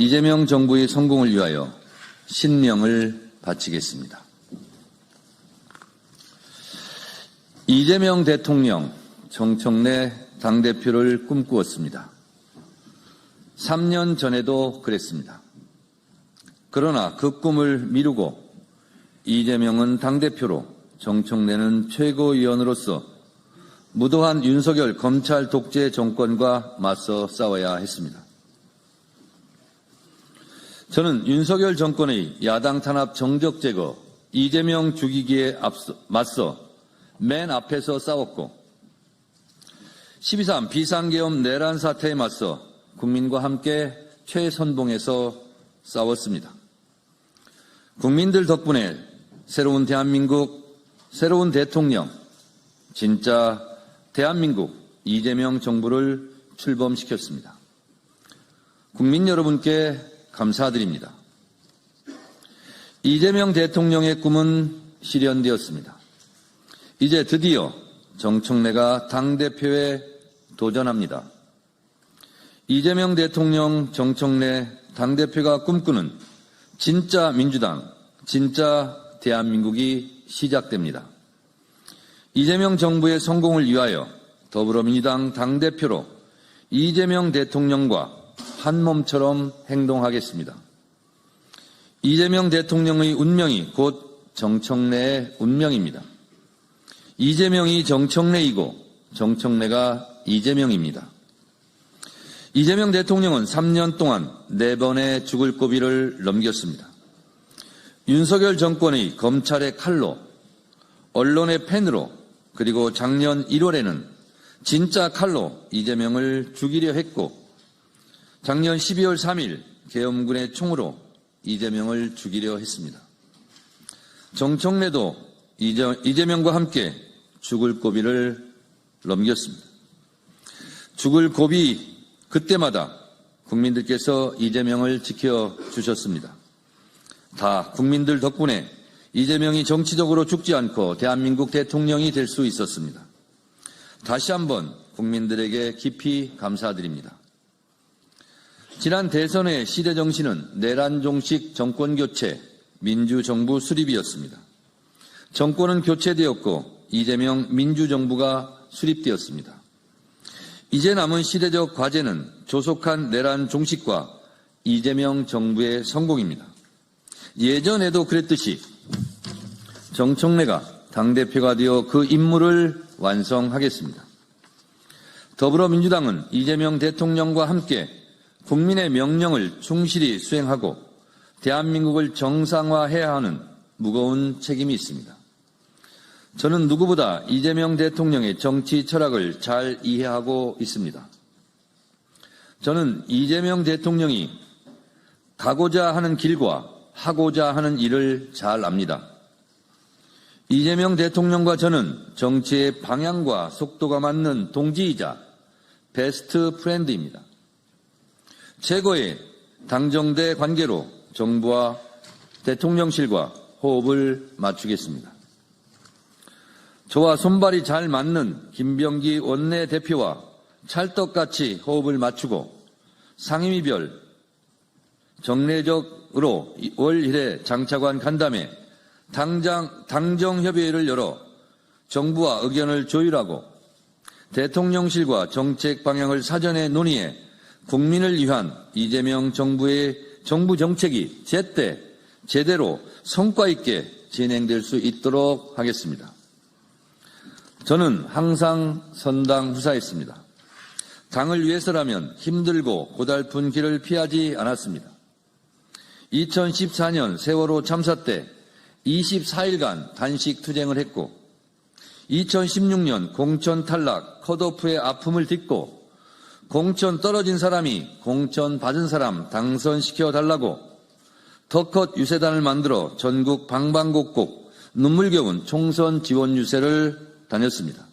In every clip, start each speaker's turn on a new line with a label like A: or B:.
A: 이재명 정부의 성공을 위하여 신명을 바치겠습니다. 이재명 대통령 정청래 당대표를 꿈꾸었습니다. 3년 전에도 그랬습니다. 그러나 그 꿈을 미루고 이재명은 당대표로 정청래는 최고위원으로서 무도한 윤석열 검찰 독재 정권과 맞서 싸워야 했습니다. 저는 윤석열 정권의 야당 탄압 정적 제거, 이재명 죽이기에 맞서 맨 앞에서 싸웠고 12.3 비상계엄 내란 사태에 맞서 국민과 함께 최선봉에서 싸웠습니다. 국민들 덕분에 새로운 대한민국, 새로운 대통령, 진짜 대한민국 이재명 정부를 출범시켰습니다. 국민 여러분께 감사드립니다. 이재명 대통령의 꿈은 실현되었습니다. 이제 드디어 정청래가 당대표에 도전합니다. 이재명 대통령, 정청래 당대표가 꿈꾸는 진짜 민주당, 진짜 대한민국이 시작됩니다. 이재명 정부의 성공을 위하여 더불어민주당 당대표로 이재명 대통령과 한 몸처럼 행동하겠습니다. 이재명 대통령의 운명이 곧 정청래의 운명입니다. 이재명이 정청래이고 정청래가 이재명입니다. 이재명 대통령은 3년 동안 4번의 죽을 고비를 넘겼습니다. 윤석열 정권의 검찰의 칼로, 언론의 펜으로, 그리고 작년 1월에는 진짜 칼로 이재명을 죽이려 했고 작년 12월 3일 계엄군의 총으로 이재명을 죽이려 했습니다. 정청래도 이재명과 함께 죽을 고비를 넘겼습니다. 죽을 고비 그때마다 국민들께서 이재명을 지켜주셨습니다. 다 국민들 덕분에 이재명이 정치적으로 죽지 않고 대한민국 대통령이 될 수 있었습니다. 다시 한번 국민들에게 깊이 감사드립니다. 지난 대선의 시대 정신은 내란종식 정권교체, 민주정부 수립이었습니다. 정권은 교체되었고 이재명 민주정부가 수립되었습니다. 이제 남은 시대적 과제는 조속한 내란 종식과 이재명 정부의 성공입니다. 예전에도 그랬듯이 정청래가 당대표가 되어 그 임무를 완성하겠습니다. 더불어민주당은 이재명 대통령과 함께 국민의 명령을 충실히 수행하고 대한민국을 정상화해야 하는 무거운 책임이 있습니다. 저는 누구보다 이재명 대통령의 정치 철학을 잘 이해하고 있습니다. 저는 이재명 대통령이 가고자 하는 길과 하고자 하는 일을 잘 압니다. 이재명 대통령과 저는 정치의 방향과 속도가 맞는 동지이자 베스트 프렌드입니다. 최고의 당정대 관계로 정부와 대통령실과 호흡을 맞추겠습니다. 저와 손발이 잘 맞는 김병기 원내대표와 찰떡같이 호흡을 맞추고 상임위별 정례적으로 월 1회 장차관 간담회 당정협의회를 열어 정부와 의견을 조율하고 대통령실과 정책 방향을 사전에 논의해 국민을 위한 이재명 정부의 정부 정책이 제때 제대로 성과 있게 진행될 수 있도록 하겠습니다. 저는 항상 선당 후사했습니다. 당을 위해서라면 힘들고 고달픈 길을 피하지 않았습니다. 2014년 세월호 참사 때 24일간 단식 투쟁을 했고 2016년 공천 탈락 컷오프의 아픔을 딛고 공천 떨어진 사람이 공천 받은 사람 당선시켜 달라고 더컷 유세단을 만들어 전국 방방곡곡 눈물겨운 총선 지원 유세를 다녔습니다.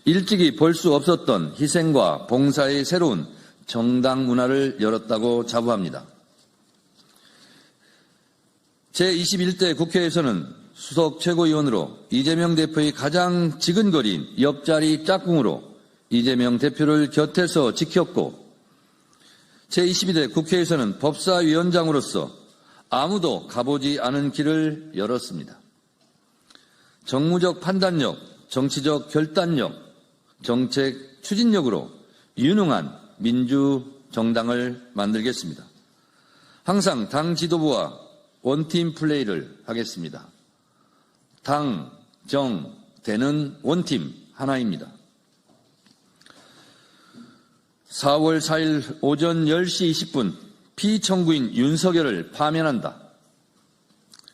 A: 일찍이 볼 수 없었던 희생과 봉사의 새로운 정당 문화를 열었다고 자부합니다. 제21대 국회에서는 수석 최고위원으로 이재명 대표의 가장 지근거린 옆자리 짝꿍으로 이재명 대표를 곁에서 지켰고 제22대 국회에서는 법사위원장으로서 아무도 가보지 않은 길을 열었습니다. 정무적 판단력, 정치적 결단력, 정책 추진력으로 유능한 민주정당을 만들겠습니다. 항상 당 지도부와 원팀 플레이를 하겠습니다. 당, 정, 대는 원팀 하나입니다. 4월 4일 오전 10시 20분 피청구인 윤석열을 파면한다.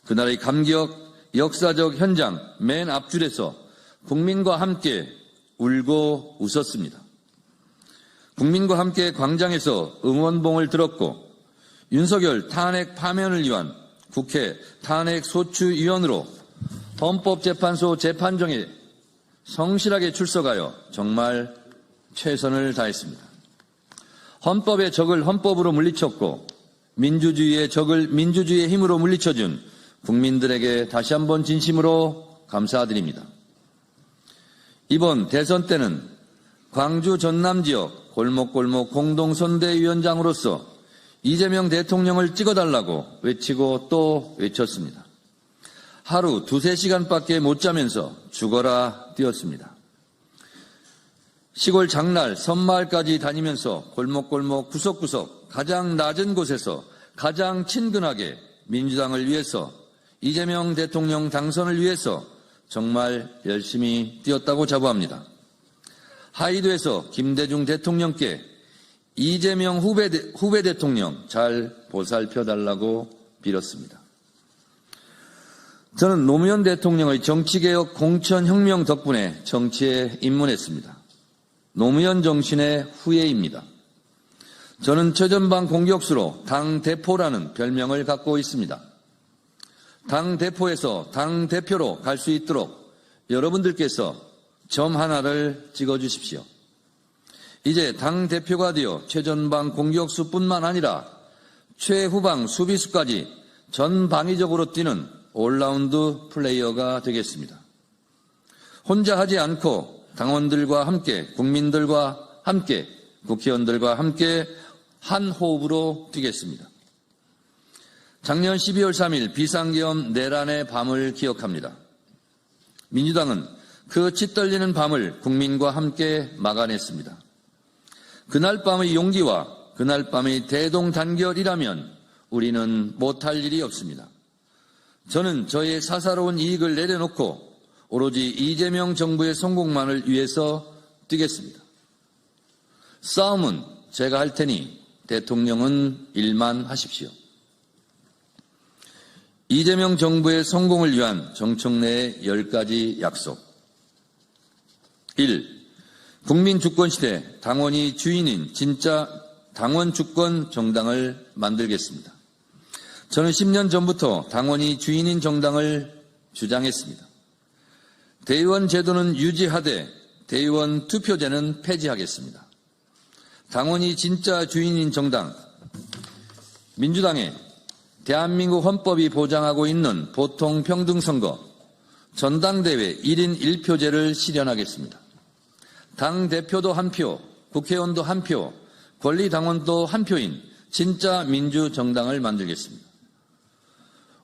A: 그날의 감격, 역사적 현장 맨 앞줄에서 국민과 함께 울고 웃었습니다. 국민과 함께 광장에서 응원봉을 들었고 윤석열 탄핵 파면을 위한 국회 탄핵소추위원으로 헌법재판소 재판정에 성실하게 출석하여 정말 최선을 다했습니다. 헌법의 적을 헌법으로 물리쳤고 민주주의의 적을 민주주의의 힘으로 물리쳐준 국민들에게 다시 한번 진심으로 감사드립니다. 이번 대선 때는 광주 전남 지역 골목골목 공동선대위원장으로서 이재명 대통령을 찍어달라고 외치고 또 외쳤습니다. 하루 2-3시간밖에 못 자면서 죽어라 뛰었습니다. 시골 장날, 섬마을까지 다니면서 골목골목 구석구석 가장 낮은 곳에서 가장 친근하게 민주당을 위해서 이재명 대통령 당선을 위해서 정말 열심히 뛰었다고 자부합니다. 하이도에서 김대중 대통령께 이재명 후배 대통령 잘 보살펴달라고 빌었습니다. 저는 노무현 대통령의 정치개혁 공천혁명 덕분에 정치에 입문했습니다. 노무현 정신의 후예입니다. 저는 최전방 공격수로 당대표라는 별명을 갖고 있습니다. 당대표에서 당대표로 갈 수 있도록 여러분들께서 점 하나를 찍어주십시오. 이제 당대표가 되어 최전방 공격수뿐만 아니라 최후방 수비수까지 전방위적으로 뛰는 올라운드 플레이어가 되겠습니다. 혼자 하지 않고 당원들과 함께, 국민들과 함께, 국회의원들과 함께 한 호흡으로 뛰겠습니다. 작년 12월 3일 비상계엄 내란의 밤을 기억합니다. 민주당은 그 치떨리는 밤을 국민과 함께 막아냈습니다. 그날 밤의 용기와 그날 밤의 대동단결이라면 우리는 못할 일이 없습니다. 저는 저의 사사로운 이익을 내려놓고 오로지 이재명 정부의 성공만을 위해서 뛰겠습니다. 싸움은 제가 할 테니 대통령은 일만 하십시오. 이재명 정부의 성공을 위한 정청래의 10가지 약속. 1. 국민 주권 시대 당원이 주인인 진짜 당원 주권 정당을 만들겠습니다. 저는 10년 전부터 당원이 주인인 정당을 주장했습니다. 대의원 제도는 유지하되 대의원 투표제는 폐지하겠습니다. 당원이 진짜 주인인 정당, 민주당에 대한민국 헌법이 보장하고 있는 보통평등선거, 전당대회 1인 1표제를 실현하겠습니다. 당대표도 한 표, 국회의원도 한 표, 권리당원도 한 표인 진짜 민주정당을 만들겠습니다.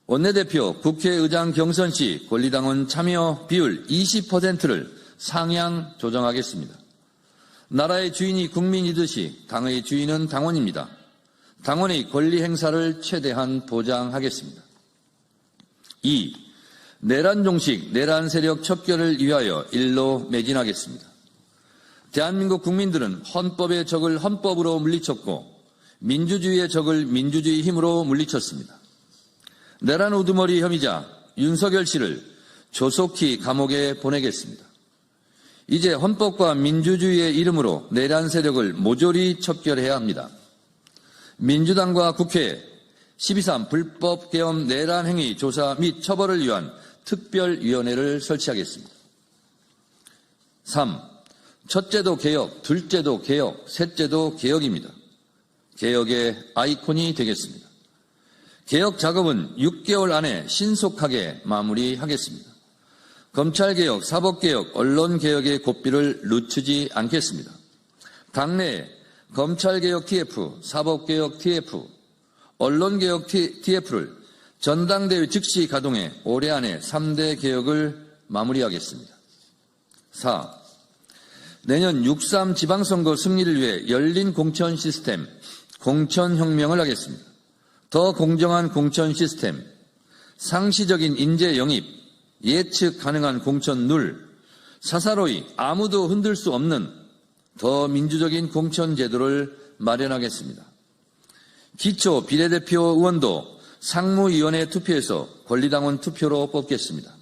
A: 원내대표, 국회의장 경선 시 권리당원 참여 비율 20%를 상향 조정하겠습니다. 나라의 주인이 국민이듯이 당의 주인은 당원입니다. 당원의 권리 행사를 최대한 보장하겠습니다. 2. 내란 종식, 내란 세력 척결을 위하여 일로 매진하겠습니다. 대한민국 국민들은 헌법의 적을 헌법으로 물리쳤고 민주주의의 적을 민주주의 힘으로 물리쳤습니다. 내란 우두머리 혐의자 윤석열 씨를 조속히 감옥에 보내겠습니다. 이제 헌법과 민주주의의 이름으로 내란 세력을 모조리 척결해야 합니다. 민주당과 국회 12.3 불법 계엄 내란 행위 조사 및 처벌을 위한 특별위원회를 설치하겠습니다. 3. 첫째도 개혁, 둘째도 개혁, 셋째도 개혁입니다. 개혁의 아이콘이 되겠습니다. 개혁 작업은 6개월 안에 신속하게 마무리하겠습니다. 검찰개혁, 사법개혁, 언론개혁의 고삐를 늦추지 않겠습니다. 당내에 검찰개혁 TF, 사법개혁 TF, 언론개혁 TF를 전당대회 즉시 가동해 올해 안에 3대 개혁을 마무리하겠습니다. 4. 내년 6.3 지방선거 승리를 위해 열린 공천 시스템, 공천혁명을 하겠습니다. 더 공정한 공천 시스템, 상시적인 인재 영입, 예측 가능한 공천 룰, 사사로이 아무도 흔들 수 없는 더 민주적인 공천 제도를 마련하겠습니다. 기초 비례대표 의원도 상무위원회 투표에서 권리당원 투표로 뽑겠습니다.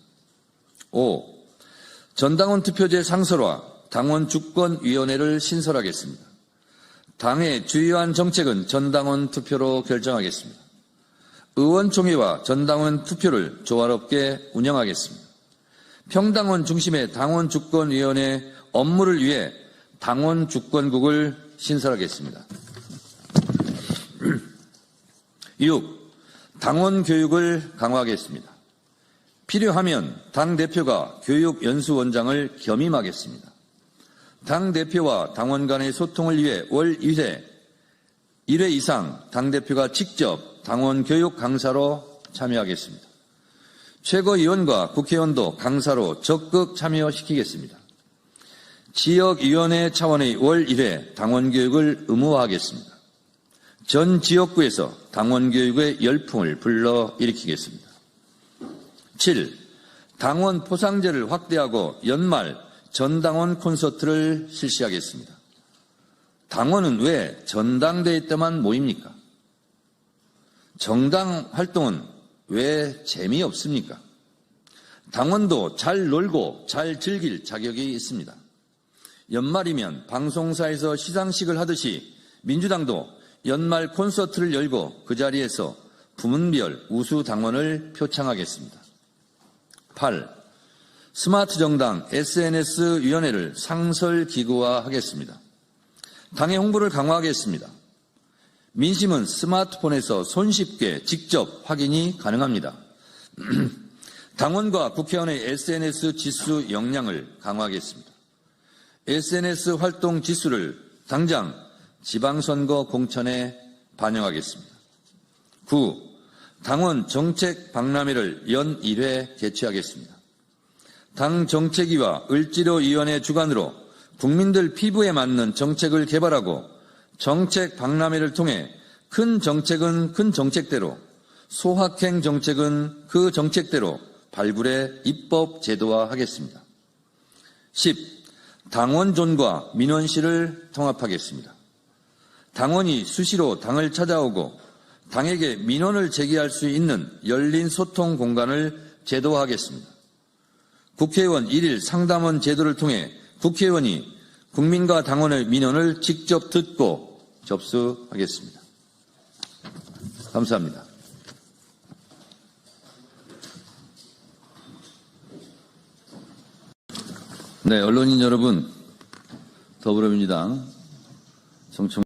A: 5. 전당원 투표제 상설화, 당원 주권위원회를 신설하겠습니다. 당의 주요한 정책은 전당원 투표로 결정하겠습니다. 의원총회와 전당원 투표를 조화롭게 운영하겠습니다. 평당원 중심의 당원주권위원회 업무를 위해 당원주권국을 신설하겠습니다. 6. 당원교육을 강화하겠습니다. 필요하면 당대표가 교육연수원장을 겸임하겠습니다. 당대표와 당원 간의 소통을 위해 월 1회 이상 당대표가 직접 당원교육 강사로 참여하겠습니다. 최고위원과 국회의원도 강사로 적극 참여시키겠습니다. 지역위원회 차원의 월 1회 당원교육을 의무화하겠습니다. 전 지역구에서 당원교육의 열풍을 불러일으키겠습니다. 7. 당원 포상제를 확대하고 연말 전당원 콘서트를 실시하겠습니다. 당원은 왜 전당대회 때만 모입니까? 정당 활동은 왜 재미없습니까? 당원도 잘 놀고 잘 즐길 자격이 있습니다. 연말이면 방송사에서 시상식을 하듯이 민주당도 연말 콘서트를 열고 그 자리에서 부문별 우수 당원을 표창하겠습니다. 8. 스마트 정당 SNS위원회를 상설기구화하겠습니다. 당의 홍보를 강화하겠습니다. 민심은 스마트폰에서 손쉽게 직접 확인이 가능합니다. 당원과 국회의원의 SNS 지수 역량을 강화하겠습니다. SNS 활동 지수를 당장 지방선거 공천에 반영하겠습니다. 9. 당원 정책 박람회를 연 1회 개최하겠습니다. 당 정책위와 을지로위원회 주관으로 국민들 피부에 맞는 정책을 개발하고 정책 박람회를 통해 큰 정책은 큰 정책대로, 소확행 정책은 그 정책대로 발굴해 입법 제도화하겠습니다. 10. 당원존과 민원실을 통합하겠습니다. 당원이 수시로 당을 찾아오고 당에게 민원을 제기할 수 있는 열린 소통 공간을 제도화하겠습니다. 국회의원 1일 상담원 제도를 통해 국회의원이 국민과 당원의 민원을 직접 듣고 접수하겠습니다. 감사합니다. 네, 언론인 여러분, 더불어민주당 정청